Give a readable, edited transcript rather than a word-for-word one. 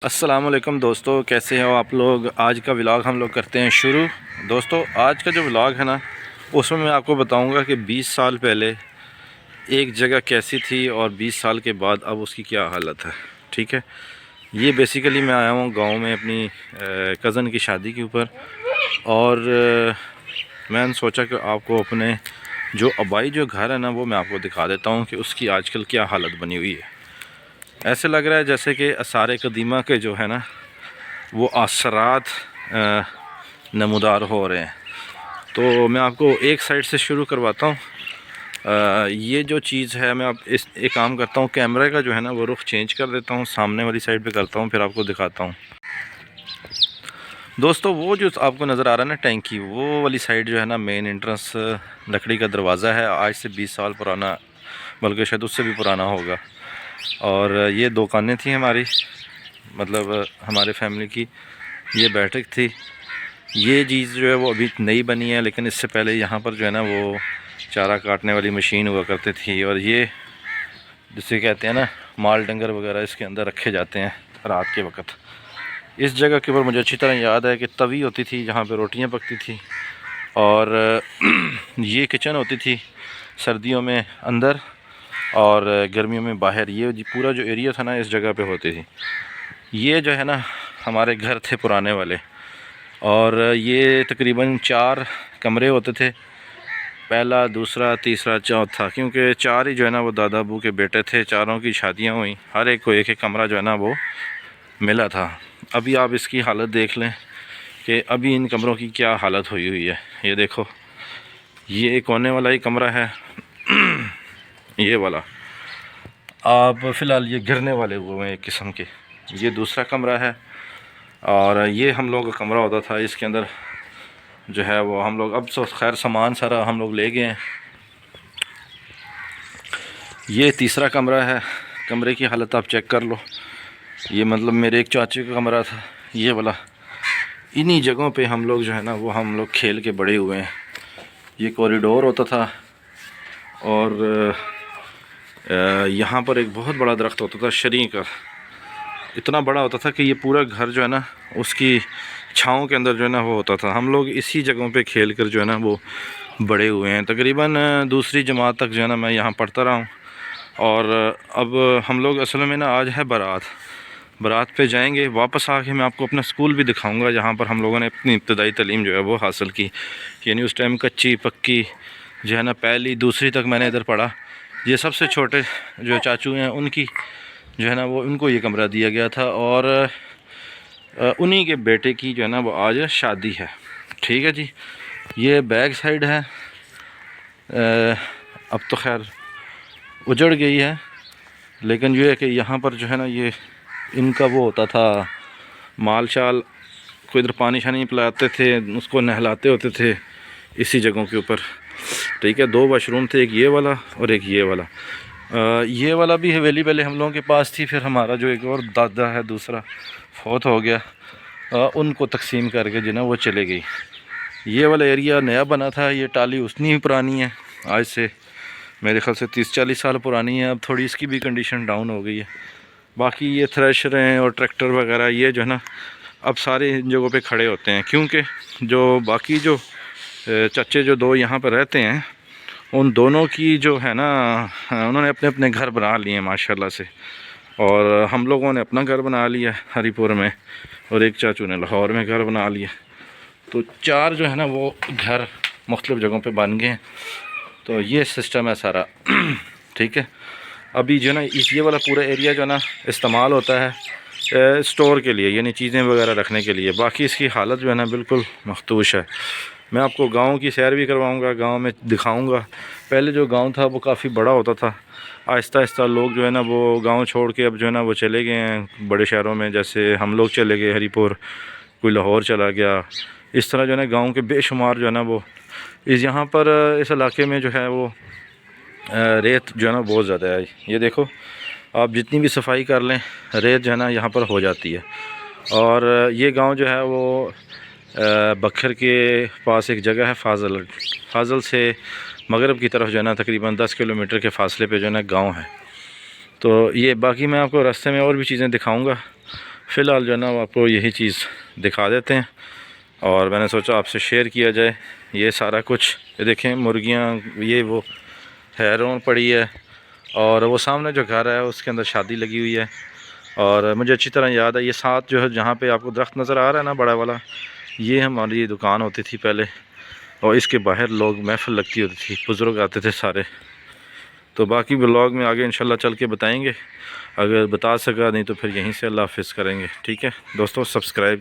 अस्सलाम वालेकुम दोस्तों, कैसे हो आप लोग। आज का व्लॉग हम लोग करते हैं शुरू। दोस्तों आज का जो व्लॉग है ना, उसमें मैं आपको बताऊंगा कि 20 साल पहले एक जगह कैसी थी और 20 साल के बाद अब उसकी क्या हालत है। ठीक है, ये बेसिकली मैं आया हूँ गांव में अपनी कज़न की शादी के ऊपर। और मैंने सोचा कि आपको अपने जो आबाई जो घर है ना, वो मैं आपको दिखा देता हूँ कि उसकी आजकल क्या हालत बनी हुई है। ऐसे लग रहा है जैसे कि आसार कदीमा के जो है ना, वो असरात नमूदार हो रहे हैं। तो मैं आपको एक साइड से शुरू करवाता हूँ। ये जो चीज़ है, मैं आप इस एक काम करता हूँ, कैमरे का जो है ना वो रुख चेंज कर देता हूँ, सामने वाली साइड पे करता हूँ, फिर आपको दिखाता हूँ। दोस्तों वो जो आपको नज़र आ रहा है ना टैंकी, वो वाली साइड जो है ना मेन एंट्रेंस लकड़ी का दरवाज़ा है, आज से 20 साल पुराना, बल्कि शायद उससे भी पुराना होगा। और ये दुकानें थी हमारी, मतलब हमारे फैमिली की, ये बैठक थी। ये चीज़ जो है वो अभी नई बनी है, लेकिन इससे पहले यहाँ पर जो है ना वो चारा काटने वाली मशीन हुआ करती थी। और ये जिसे कहते हैं ना माल डंगर वगैरह, इसके अंदर रखे जाते हैं रात के वक्त। इस जगह के ऊपर मुझे अच्छी तरह याद है कि तवी होती थी जहाँ पे रोटियाँ पकती थी, और ये किचन होती थी सर्दियों में अंदर और गर्मियों में बाहर। ये पूरा जो एरिया था ना इस जगह पे होती थी। ये जो है ना हमारे घर थे पुराने वाले, और ये तकरीबन 4 कमरे होते थे, पहला, दूसरा, तीसरा, चौथा, क्योंकि 4 ही जो है ना वो दादा अबू के बेटे थे, चारों की शादियां हुई, हर एक को एक एक कमरा जो है ना वो मिला था। अभी आप इसकी हालत देख लें कि अभी इन कमरों की क्या हालत हुई हुई है। ये देखो, ये कोने वाला ही कमरा है ये वाला। आप फ़िलहाल ये गिरने वाले हुए हैं एक किस्म के। ये दूसरा कमरा है, और ये हम लोग का कमरा होता था, इसके अंदर जो है वो हम लोग, अब तो खैर सामान सारा हम लोग ले गए हैं। ये तीसरा कमरा है, कमरे की हालत आप चेक कर लो। ये मतलब मेरे एक चाचे का कमरा था ये वाला। इन्हीं जगहों पे हम लोग जो है ना वो हम लोग खेल के बड़े हुए हैं। ये कॉरिडोर होता था, और यहाँ पर एक बहुत बड़ा दरख्त होता था शरी का, इतना बड़ा होता था कि ये पूरा घर जो है ना उसकी छाँव के अंदर जो है ना वो होता था। हम लोग इसी जगहों पे खेल कर जो है ना वो बड़े हुए हैं। तकरीबन दूसरी जमात तक जो है ना मैं यहाँ पढ़ता रहा हूँ। और अब हम लोग असल में ना आज है बारात पे जाएंगे, वापस आके मैं आपको अपना स्कूल भी दिखाऊंगा जहाँ पर हम लोगों ने अपनी इब्तदाई तालीम जो है वो हासिल की। यानी उस टाइम कच्ची पक्की जो है ना, पहली दूसरी तक मैंने इधर पढ़ा। ये सबसे छोटे जो चाचू हैं उनकी जो है ना वो, उनको ये कमरा दिया गया था, और उन्हीं के बेटे की जो है ना वो आज शादी है। ठीक है जी, ये बैक साइड है। अब तो खैर उजड़ गई है, लेकिन ये है कि यहाँ पर जो है ना ये इनका वो होता था, माल शाल को इधर पानी शानी पिलाते थे, उसको नहलाते होते थे इसी जगहों के ऊपर। ठीक है, 2 वाशरूम थे, एक ये वाला और एक ये वाला। ये वाला भी हवेली पहले हम लोगों के पास थी, फिर हमारा जो एक और दादा है दूसरा फौत हो गया, उनको तकसीम करके जो ना वो चले गई। ये वाला एरिया नया बना था, ये टाली उतनी ही पुरानी है, आज से मेरे ख्याल से 30-40 साल पुरानी है। अब थोड़ी इसकी भी कंडीशन डाउन हो गई है। बाकी ये थ्रेशर हैं और ट्रैक्टर वगैरह ये जो है ना अब सारे इन जगहों पे खड़े होते हैं, क्योंकि जो बाकी जो चच्चे जो 2 यहाँ पर रहते हैं, उन दोनों की जो है ना उन्होंने अपने अपने घर बना लिए हैं माशाल्लाह से। और हम लोगों ने अपना घर बना लिया हरीपुर में, और एक चाचू ने लाहौर में घर बना लिया। तो 4 जो है ना वो घर मुख्तलिफ़ जगहों पे बन गए हैं। तो ये सिस्टम है सारा ठीक है। अभी जो है ना ये वाला पूरा एरिया जो है ना इस्तेमाल होता है स्टोर के लिए, यानी चीज़ें वगैरह रखने के लिए। बाकी इसकी हालत जो है ना बिल्कुल मखदूश है। मैं आपको गांव की सैर भी करवाऊंगा, गांव में दिखाऊंगा। पहले जो गांव था वो काफ़ी बड़ा होता था, आहिस्ता आहिस्ता लोग जो है ना वो गांव छोड़ के अब जो है ना वो चले गए हैं बड़े शहरों में, जैसे हम लोग चले गए हरीपुर, कोई लाहौर चला गया। इस तरह जो है ना गाँव के बेशुमार जो है ना वो इस यहाँ पर इस इलाके में जो है वो रेत जो है ना बहुत ज़्यादा है। ये देखो, आप जितनी भी सफाई कर लें रेत जो है ना यहाँ पर हो जाती है। और ये गांव जो है वो बखर के पास एक जगह है फाजल से मगरब की तरफ जो है ना तकरीबन 10 किलोमीटर के फ़ासले पे जो है ना गाँव है। तो ये बाकी मैं आपको रास्ते में और भी चीज़ें दिखाऊंगा। फ़िलहाल जो है ना आपको यही चीज़ दिखा देते हैं, और मैंने सोचा आपसे शेयर किया जाए ये सारा कुछ। ये देखें मुर्गियाँ, ये वो हैरोन पड़ी है, और वो सामने जो घर है उसके अंदर शादी लगी हुई है। और मुझे अच्छी तरह याद है, ये साथ जो है जहाँ पे आपको दरख्त नज़र आ रहा है ना बड़ा वाला, ये हमारी दुकान होती थी पहले, और इसके बाहर लोग महफिल लगती होती थी, बुज़ुर्ग आते थे सारे। तो बाकी ब्लॉग में आगे इंशाल्लाह चल के बताएंगे, अगर बता सका, नहीं तो फिर यहीं से अल्लाह हाफ़िज़ करेंगे। ठीक है दोस्तों, सब्सक्राइब